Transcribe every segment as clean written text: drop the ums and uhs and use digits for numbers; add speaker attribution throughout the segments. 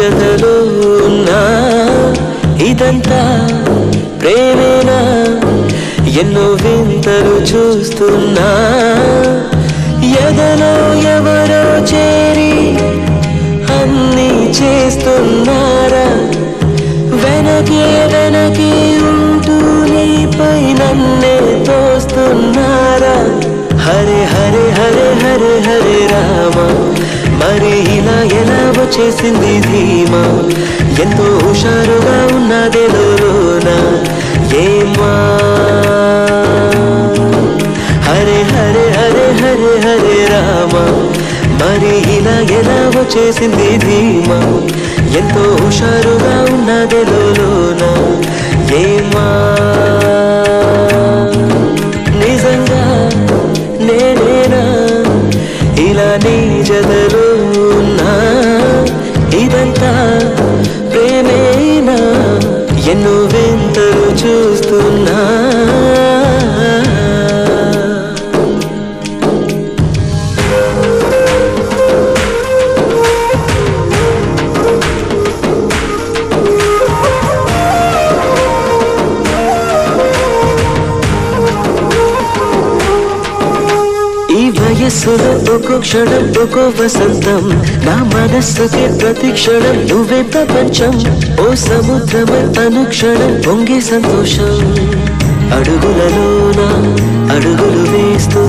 Speaker 1: జతలో ఉన్నా ఇదంతా ప్రేమేనా ఎన్నో వింతలు చూస్తున్నా ఎదలో ఎవరో చేరి అన్నీ చేస్తున్నారా వెనకే వెనకే ఉంటూ నీపై నన్నే తోస్తున్నారా హరే హరే హరే హరే హరే రామ మరి ఇలా ఎలా వచ్చేసింది ధీమా ఎంతో హుషారుగా ఉన్నదే లోనా ఏమా హరే హరే హరే హరే హరే రామ మరి ఇలా ఎలా వచ్చేసింది ధీమా ఎంతో హుషారుగా ఉన్నదే లోనా ఏమా నిజంగా నేనేనా ఇలా నీ జతలో ఉన్నా ఇదంతా ప్రేమేనా ఎన్నో వింతలు చూస్తున్నా వయస్సులో ఒక్కో క్షణం ఒక్కో వసంతం నా మనస్సుకి ప్రతి క్షణం నువ్వే ప్రపంచం ఓ సముద్రమై అనుక్షణం పొంగే సంతోషం అడుగులలోన అడుగులు వేస్తూ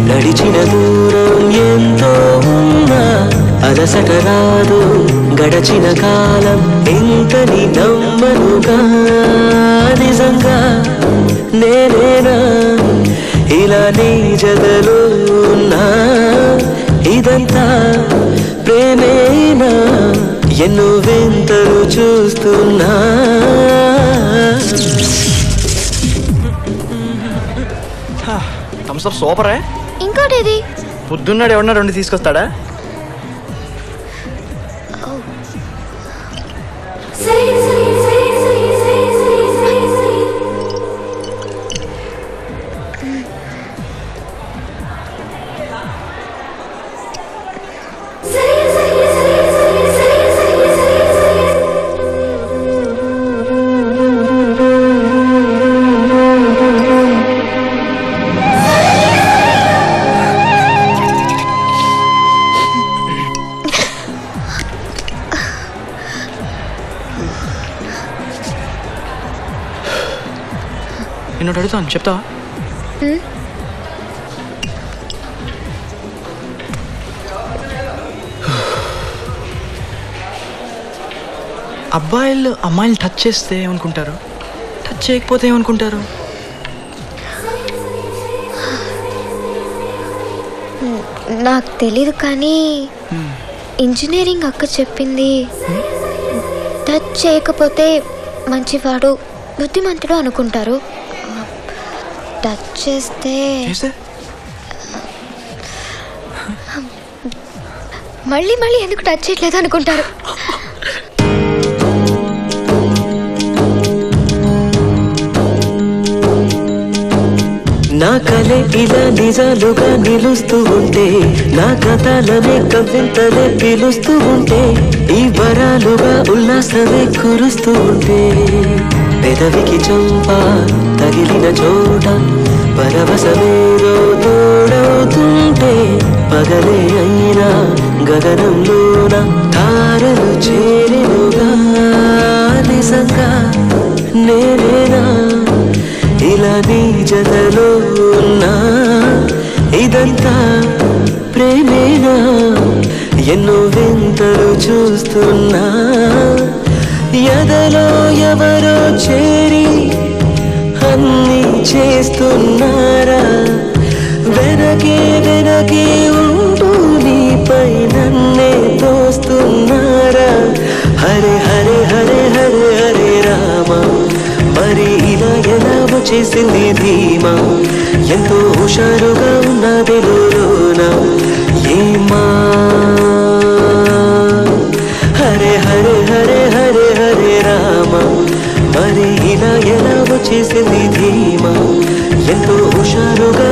Speaker 1: నడిచిన దూరం ఎంతో ఉన్నా అలసట రాదు గడచిన కాలం ఇంతని నమ్మనుగా నిజంగా నేనేనా ఇలా నీ జతలో ఉన్నా ఇదంతా ప్రేమేనా ఎన్నో వింతలు చూస్తున్నా
Speaker 2: థమ్స్అప్ సూపరే
Speaker 3: ఇంకోటి
Speaker 2: పొద్దున్నాడు ఎవరన్నా 2 తీసుకొస్తాడా నిన్ను అడుగుతాను చెప్తావా అబ్బాయిలు అమ్మాయిలు టచ్ చేస్తే ఏమనుకుంటారు టచ్ చేయకపోతే ఏమనుకుంటారు
Speaker 3: నాకు తెలీదు కానీ ఇంజనీరింగ్ అక్క చెప్పింది టచ్ చేయకపోతే మంచివాడు బుద్ధిమంతుడు అనుకుంటారు టచ్ చేస్తే మళ్ళీ మళ్ళీ ఎందుకు టచ్ చేయట్లేదు అనుకుంటారు
Speaker 1: నా కలే ఇలా నిజాలుగా నిలుస్తూ ఉంటే నా కథలనే కవ్వింతలే పిలుస్తూ ఉంటే ఈ వరాలుగా ఉల్లాసమే కురుస్తూ ఉంటే పెదవికి చంప తగిలిన చోట పరవశమేదో తోడవుతుంటే పగలే అయినా గగనంలోన తారలు చేరెనుగా నిజంగా నేనేనా ఇలా నీ జతలో ఉన్నా ఇదంతా ప్రేమేనా ఎన్నో వింతలు చూస్తున్నా ఎదలో ఎవరో చేరి అన్నీ చేస్తున్నారా వెనకే వెనకే ఉంటూ నీపై నన్నే తోస్తున్నారా హరే హరే హరే హరే హరే రామ మరి ఇలా ఎలా వచ్చేసింది ధీమా ఎంతో హుషారుగా ఉన్నది లోనా ఏమా హరే హరే హరే హరే హరే రామ మరి ఇలా ఎలా వచ్చేసింది ధీమా ఎంతో హుషారుగా